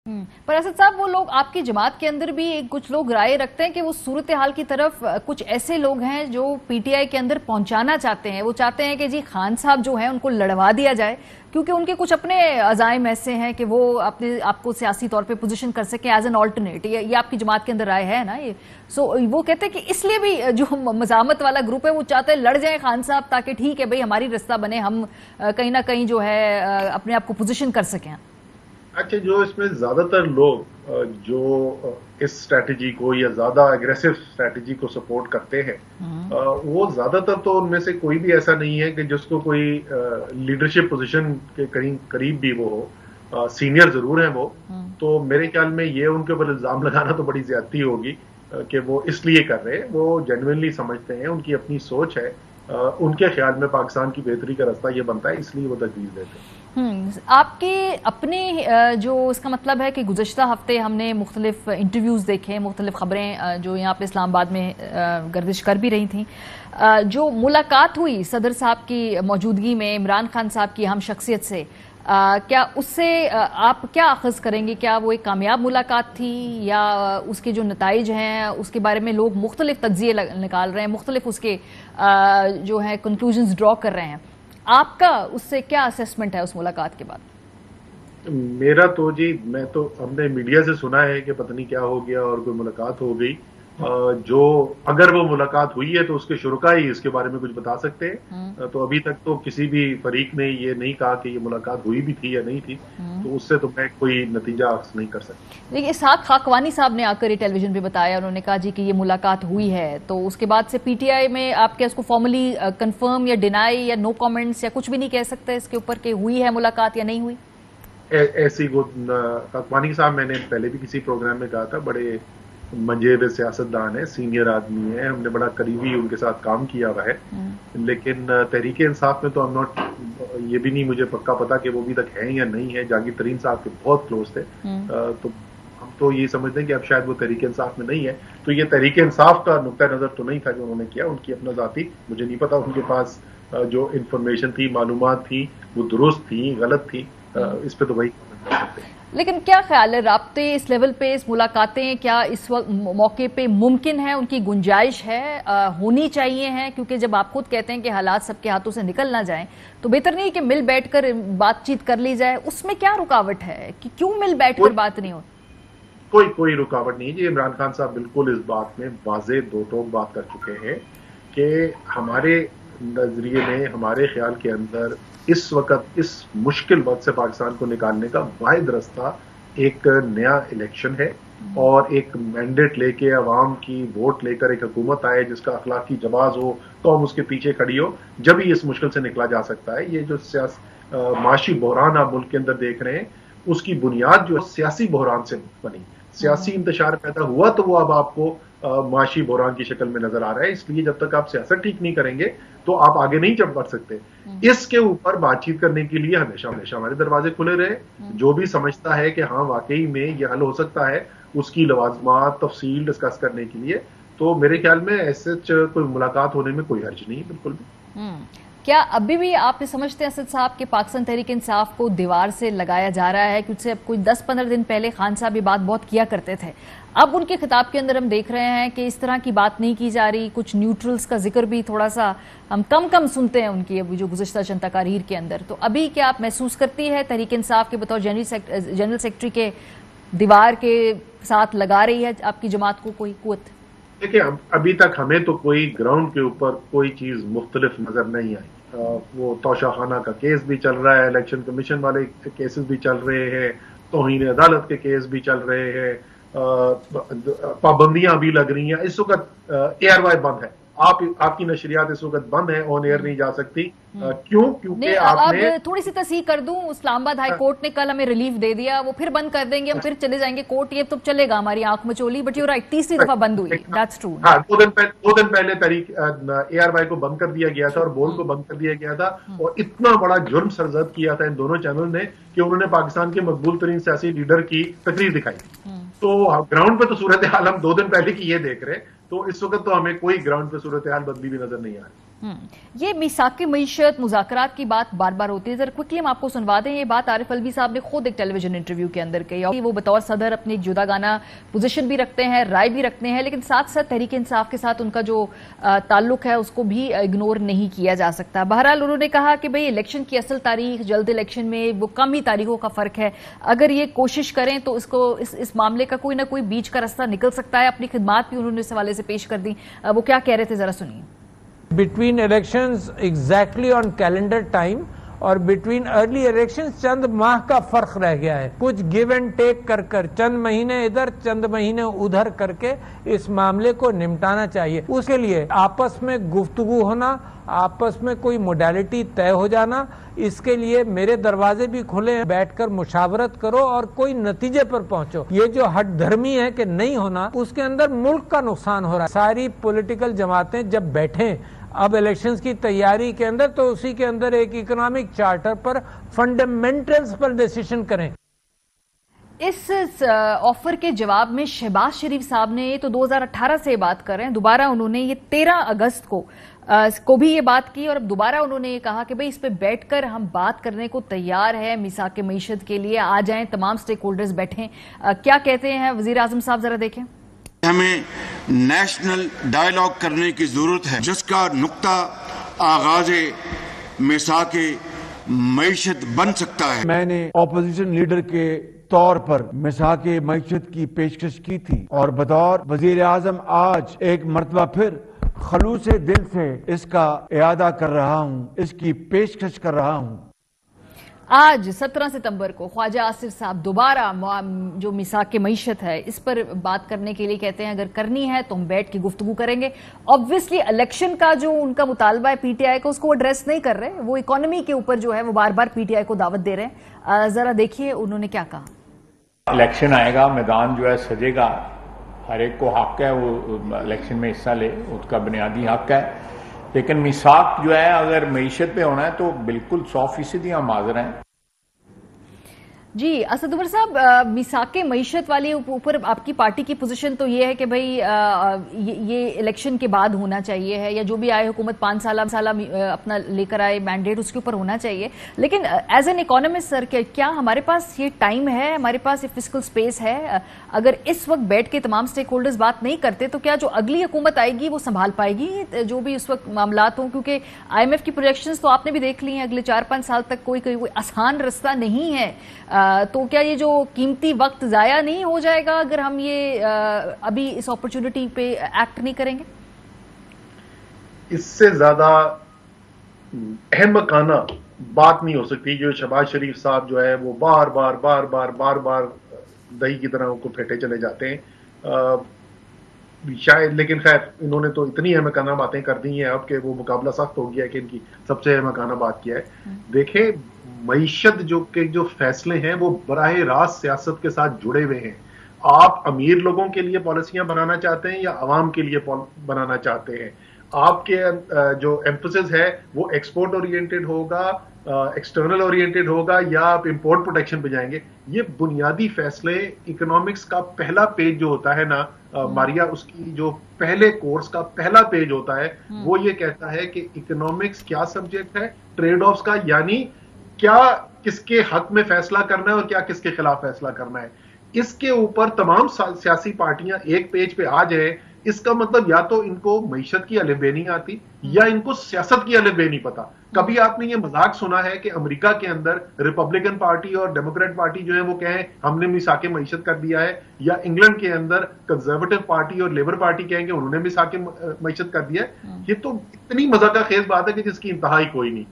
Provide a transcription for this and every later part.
پر اسد صاحب وہ لوگ آپ کی جماعت کے اندر بھی کچھ لوگ رائے رکھتے ہیں کہ وہ صورتحال کی طرف کچھ ایسے لوگ ہیں جو پی ٹی آئی کے اندر پہنچانا چاہتے ہیں. وہ چاہتے ہیں کہ جی خان صاحب جو ہیں ان کو لڑوا دیا جائے کیونکہ ان کے کچھ اپنے عزائم ایسے ہیں کہ وہ اپنے آپ کو سیاسی طور پہ پوزیشن کر سکیں ایز این آلٹرنیٹ. یہ آپ کی جماعت کے اندر رائے ہے نا یہ. سو وہ کہتے ہیں کہ اس لیے بھی جو مزاحمت والا گروپ ہے وہ چاہتے ہیں لڑ جائیں خان صاحب تاکہ ٹھیک ہے بھئی ہماری رستہ بنے, ہم کہیں نہ کہیں جو ہے اپنے آپ کو پوزیشن کر سکیں. اچھا, جو اس میں زیادہ تر لوگ جو اس اسٹریٹجی کو یا زیادہ اگریسو اسٹریٹجی کو سپورٹ کرتے ہیں وہ زیادہ تر تو ان میں سے کوئی بھی ایسا نہیں ہے کہ جس کو کوئی لیڈرشپ پوزیشن کے قریب بھی وہ ہو, سینئر ضرور ہیں وہ. تو میرے خیال میں یہ ان کے اوپر الزام لگانا تو بڑی زیادتی ہوگی کہ وہ اس لیے کر رہے ہیں. وہ جینوئنلی سمجھتے ہیں, ان کی اپنی سوچ ہے, ان کے خیال میں پاکستان کی بہتری کا راستہ یہ بنتا ہے, اس لیے وہ تجویز دیتے ہیں. آپ کے اپنے جو اس کا مطلب ہے کہ گزشتہ ہفتے ہم نے مختلف انٹرویوز دیکھے, مختلف خبریں جو یہاں پہ اسلام آباد میں گردش کر بھی رہی تھیں, جو ملاقات ہوئی صدر صاحب کی موجودگی میں عمران خان صاحب کی اہم شخصیت سے, کیا اس سے آپ کیا اخذ کریں گے؟ کیا وہ ایک کامیاب ملاقات تھی یا اس کے جو نتائج ہیں اس کے بارے میں لوگ مختلف تجزیے نکال رہے ہیں, مختلف اس کے جو ہے کنکلوژنز ڈرا کر رہے ہیں؟ آپ کا اس سے کیا اسیسمنٹ ہے اس ملاقات کے بعد؟ میرا تو جی, میں تو ہم نے میڈیا سے سنا ہے کہ پتہ نہیں کیا ہو گیا اور کوئی ملاقات ہو گئی. جو اگر وہ ملاقات ہوئی ہے تو اس کے شرکاء ہی اس کے بارے میں کچھ بتا سکتے ہیں. تو ابھی تک تو کسی بھی فریق نے یہ نہیں کہا کہ یہ ملاقات ہوئی بھی تھی یا نہیں تھی, تو اس سے تو میں کوئی نتیجہ اخذ نہیں کر سکتا. لیکن اسحاق خاقوانی صاحب نے آ کر ٹیلی ویژن پہ بتایا, انہوں نے کہا جی کہ یہ ملاقات ہوئی ہے, تو اس کے بعد سے پی ٹی آئی میں آپ کیا اس کو فارملی کنفرم یا ڈینائی یا نو کامنٹس یا کچھ بھی نہیں کہہ سکتے اس کے اوپر کہ ہوئی ہے ملاقات یا نہیں ہوئی؟ ایسی خاقوانی صاحب میں نے پہلے بھی کسی پروگرام میں کہا تھا, بڑے منجیب سیاستدان ہیں, سینئر آدمی ہیں, ہم نے بڑا قریبی ان کے ساتھ کام کیا ہوا ہے. لیکن تحریک انصاف میں تو یہ بھی نہیں مجھے پکا پتا کہ وہ بھی تک ہیں یا نہیں ہے. جہانگیر ترین صاحب کے بہت کلوز تھے, تو ہم تو یہ سمجھتے ہیں کہ اب شاید وہ تحریک انصاف میں نہیں ہے. تو یہ تحریک انصاف کا نقطہ نظر تو نہیں تھا جو انہوں نے کیا, ان کی اپنا ذاتی, مجھے نہیں پتا ان کے پاس جو انفارمیشن تھی, معلومات تھی, وہ درست تھی غلط تھی, اس پہ تو وہی کرتے ہیں. لیکن کیا خیال ہے رابطے اس لیول پہ, اس ملاقاتیں کیا اس وقت موقع پہ ممکن ہے, ان کی گنجائش ہے, ہونی چاہیے ہیں؟ کیونکہ جب آپ خود کہتے ہیں کہ حالات سب کے ہاتھوں سے نکل نہ جائیں تو بہتر نہیں کہ مل بیٹھ کر بات چیت کر لی جائے. اس میں کیا رکاوٹ ہے کہ کیوں مل بیٹھ کر بات نہیں ہو؟ کوئی رکاوٹ نہیں جی. عمران خان صاحب بالکل اس بات میں واضح دو ٹوک بات کر چکے ہیں کہ ہمارے نظریے میں, ہمارے خیال کے اندر اس وقت اس مشکل وقت سے پاکستان کو نکالنے کا واحد راستہ ایک نیا الیکشن ہے, اور ایک مینڈیٹ لے کے عوام کی ووٹ لے کر ایک حکومت آئے جس کا اخلاقی جواز ہو, قوم اس کے پیچھے کھڑی ہو, جب ہی اس مشکل سے نکلا جا سکتا ہے. یہ جو معاشی بحران آپ ملک کے اندر دیکھ رہے ہیں, اس کی بنیاد جو سیاسی بحران سے بنی, سیاسی انتشار پیدا ہوا تو وہ اب آپ کو معاشی بحران کی شکل میں نظر آ رہا ہے. اس لیے جب تک آپ سیاست ٹھیک نہیں کریں گے تو آپ آگے نہیں بڑھ سکتے. اس کے اوپر بات چیت کرنے کے لیے ہمیشہ ہمارے دروازے کھلے رہے. جو بھی سمجھتا ہے کہ ہاں واقعی میں یہ حل ہو سکتا ہے, اس کی لوازمات تفصیل ڈسکس کرنے کے لیے, تو میرے خیال میں ایسے کوئی ملاقات ہونے میں کوئی حرج نہیں, بالکل بھی. کیا ابھی بھی آپ سمجھتے ہیں اسد صاحب کہ پاکستان تحریک انصاف کو دیوار سے لگایا جا رہا ہے؟ کیونکہ اب کوئی 10-15 دن پہلے خان صاحب یہ بات بہت کیا کرتے تھے, اب ان کے خطاب کے اندر ہم دیکھ رہے ہیں کہ اس طرح کی بات نہیں کی جا رہی, کچھ نیوٹرلز کا ذکر بھی تھوڑا سا ہم کم سنتے ہیں ان کی ابھی جو گزشتہ چند تقاریر کے اندر. تو ابھی کیا آپ محسوس کرتی ہے تحریک انصاف کے بطور جنرل سیکرٹری کے دیوار کے ساتھ لگا رہی ہے آپ کی جماعت کو کوئی قوت؟ دیکھیں, ابھی تک ہمیں تو کوئی گراؤنڈ کے اوپر کوئی چیز مختلف نظر نہیں آئی. وہ توشہ خانہ کا کیس بھی چل رہا ہے, الیکشن کمیشن والے کیسز بھی چل رہے ہیں, توہین عدالت کے کیس بھی چل رہے ہیں, پابندیاں بھی لگ رہی ہیں. اس وقت ایئر وائی بند ہے, آپ کی نشریات اس وقت بند ہیں, آن ایئر نہیں جا سکتی. کیوں؟ کیونکہ آپ نے تھوڑی سی تصحیح کر دوں, اسلام آباد ہائی کورٹ نے کل ہمیں ریلیف دے دیا, وہ پھر بند کر دیں گے, ہم پھر چلے جائیں گے کورٹ. یہ تو چلے گا ہماری آنکھ میں چولی, بٹ یو رائٹ, تیسری دفعہ بند ہوئی. That's true. ہاں, 2 دن پہلے اے آر وائی کو بند کر دیا گیا تھا اور بول کو بند کر دیا گیا تھا, اور اتنا بڑا جرم سرزد کیا تھا ان دونوں چینل نے کہ انہوں نے پاکستان کے مقبول ترین سیاسی لیڈر کی تقریر دکھائی. تو گراؤنڈ پہ تو صورتحال ہم 2 دن پہلے کی یہ دیکھ رہے, تو اس وقت تو ہمیں کوئی گراؤنڈ پہ صورتحال بدلی بھی نظر نہیں آ رہی. یہ میثاق معیشت مذاکرات کی بات بار بار ہوتی ہے. ذرا کوئکلی ہم آپ کو سنوا دیں. یہ بات عارف الوی صاحب نے خود ایک ٹیلی ویژن انٹرویو کے اندر کہی اور وہ بطور صدر اپنی ایک جداگانہ پوزیشن بھی رکھتے ہیں, رائے بھی رکھتے ہیں, لیکن ساتھ ساتھ تحریک انصاف کے ساتھ ان کا جو تعلق ہے اس کو بھی اگنور نہیں کیا جا سکتا. بہرحال انہوں نے کہا کہ بھئی الیکشن کی اصل تاریخ جلد الیکشن میں وہ کم ہی تاریخوں کا فرق ہے. اگر یہ کوشش کریں تو اس معاملے کا کوئی نہ کوئی بیچ کا رستہ نکل سکتا ہے. اپنی خدمات بھی انہوں نے اس حوالے سے پیش کر دی. وہ کیا کہہ رہے تھے ذرا سنیے. Between elections exactly on calendar time اور between early elections چند ماہ کا فرق رہ گیا ہے. کچھ give and take کر چند مہینے ادھر چند مہینے ادھر کر کے اس معاملے کو نمٹانا چاہیے. اس کے لیے آپس میں گفتگو ہونا, آپس میں کوئی موڈیلٹی طے ہو جانا, اس کے لیے میرے دروازے بھی کھلے ہیں. بیٹھ کر مشاورت کرو اور کوئی نتیجے پر پہنچو. یہ جو ہٹ دھرمی ہے کہ نہیں ہونا, اس کے اندر ملک کا نقصان ہو رہا ہے. ساری پولیٹیکل جماعتیں جب بیٹھیں اب الیکشنز کی تیاری کے اندر تو اسی کے اندر ایک اکنامک چارٹر پر فنڈامنٹلز پر ڈیسیشن کریں. اس آفر کے جواب میں شہباز شریف صاحب نے تو 2018 سے بات کر رہے ہیں. دوبارہ انہوں نے یہ 13 اگست کو بھی یہ بات کی اور اب دوبارہ انہوں نے یہ کہا کہ بھئی اس پہ بیٹھ کر ہم بات کرنے کو تیار ہے. میثاق معیشت کے لیے آ جائیں, تمام سٹیک ہولڈرز بیٹھیں. کیا کہتے ہیں وزیر اعظم صاحب, ذرا دیکھیں. ہمیں نیشنل ڈائیلاگ کرنے کی ضرورت ہے جس کا نقطہ آغاز میثاق معیشت بن سکتا ہے. میں نے اپوزیشن لیڈر کے طور پر میثاق معیشت کی پیشکش کی تھی اور بطور وزیر اعظم آج ایک مرتبہ پھر خلوص دل سے اس کا اعادہ کر رہا ہوں, اس کی پیشکش کر رہا ہوں. آج 17 ستمبر کو خواجہ آصف صاحب دوبارہ جو میثاق معیشت ہے اس پر بات کرنے کے لیے کہتے ہیں اگر کرنی ہے تو ہم بیٹھ کے گفتگو کریں گے. آبویسلی الیکشن کا جو ان کا مطالبہ ہے پی ٹی آئی کو, اس کو وہ ایڈریس نہیں کر رہے. وہ اکانومی کے اوپر جو ہے وہ بار بار پی ٹی آئی کو دعوت دے رہے ہیں. ذرا دیکھیے انہوں نے کیا کہا. الیکشن آئے گا, میدان جو ہے سجے گا, ہر ایک کو حق ہے وہ الیکشن میں حصہ لے, اس کا بنیادی حق ہے. لیکن میثاق جو ہے اگر معیشت پہ ہونا ہے تو بالکل 100% ہم حاضر ہیں. جی اسد عمر صاحب, میثاق معیشت والے اوپر آپ کی پارٹی کی پوزیشن تو یہ ہے کہ بھئی یہ الیکشن کے بعد ہونا چاہیے ہے, یا جو بھی آئے حکومت 5 سالہ اپنا لے کر آئے مینڈیٹ اس کے اوپر ہونا چاہیے. لیکن ایز این اکانومسٹ سر, کیا ہمارے پاس یہ ٹائم ہے, ہمارے پاس یہ فسکل سپیس ہے؟ اگر اس وقت بیٹھ کے تمام سٹیک ہولڈرز بات نہیں کرتے تو کیا جو اگلی حکومت آئے گی وہ سنبھال پائے گی جو بھی اس وقت معاملات ہوں؟ کیونکہ آئی ایم ایف کی پروجیکشنز تو آپ نے بھی دیکھ لی ہیں, اگلے 4-5 سال تک کوئی آسان رستہ نہیں ہے. تو کیا یہ جو قیمتی وقت ضائع نہیں ہو جائے گا اگر ہم یہ ابھی اس اپرچونٹی پہ ایکٹ نہیں کریں گے؟ اس سے زیادہ احمقانہ بات نہیں ہو سکتی جو شہباز شریف صاحب جو ہے وہ بار بار دہی کی طرح کو پھیٹے چلے جاتے ہیں شاید. لیکن خیر انہوں نے تو اتنی احمقانہ باتیں کر دی ہیں اب کہ وہ مقابلہ سخت ہو گیا کہ ان کی سب سے احمقانہ بات کیا ہے. دیکھیں معیشت جو فیصلے ہیں وہ براہ راست سیاست کے ساتھ جڑے ہوئے ہیں. آپ امیر لوگوں کے لیے پالیسیاں بنانا چاہتے ہیں یا عوام کے لیے بنانا چاہتے ہیں؟ آپ کے جو ایمفسس ہے وہ ایکسپورٹ اورینٹڈ ہوگا, ایکسٹرنل اورینٹڈ ہوگا, یا آپ امپورٹ پروٹیکشن پہ جائیں گے؟ یہ بنیادی فیصلے اکنامکس کا پہلا پیج جو ہوتا ہے نا ماریا, اس کی جو پہلے کورس کا پہلا پیج ہوتا ہے وہ یہ کہتا ہے کہ اکنامکس کیا سبجیکٹ ہے, ٹریڈ آفس کا, یعنی کیا کس کے حق میں فیصلہ کرنا ہے اور کیا کس کے خلاف فیصلہ کرنا ہے. اس کے اوپر تمام سیاسی پارٹیاں ایک پیج پہ آ جائیں, اس کا مطلب یا تو ان کو معیشت کی الف بے نہیں آتی یا ان کو سیاست کی الف بے نہیں پتا. کبھی آپ نے یہ مذاق سنا ہے کہ امریکہ کے اندر ریپبلکن پارٹی اور ڈیموکریٹ پارٹی جو ہے وہ کہیں ہم نے میثاق معیشت کر دیا ہے, یا انگلینڈ کے اندر کنزرویٹو پارٹی اور لیبر پارٹی کہیں کہ انہوں نے میثاق معیشت کر دیا ہے؟ یہ تو اتنی مذاقہ خیز بات ہے کہ جس کی انتہا ہی کوئی نہیں.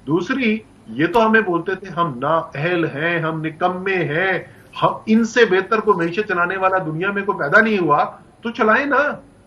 دوسری, یہ تو ہمیں بولتے تھے ہم نااہل ہیں, ہم نکمے ہیں, ان سے بہتر کو معیشت چلانے والا دنیا میں کوئی پیدا نہیں ہوا, تو چلائیں نا.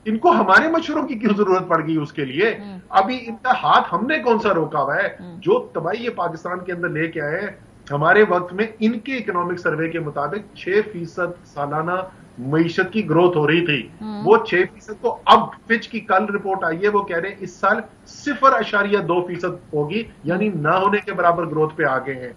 ان کو ہمارے مشوروں کی کیوں ضرورت پڑ گئی اس کے لیے؟ ابھی ان کا ہاتھ ہم نے کون سا روکا ہوا ہے؟ جو تباہی یہ پاکستان کے اندر لے کے آئے ہمارے وقت میں ان کے اکنامک سروے کے مطابق 6% سالانہ معیشت کی گروتھ ہو رہی تھی. وہ 6% کو اب فچ کی کل رپورٹ آئی ہے, وہ کہہ رہے ہیں اس سال 0.2% ہوگی, یعنی نہ ہونے کے برابر گروتھ پہ آ گئے ہیں.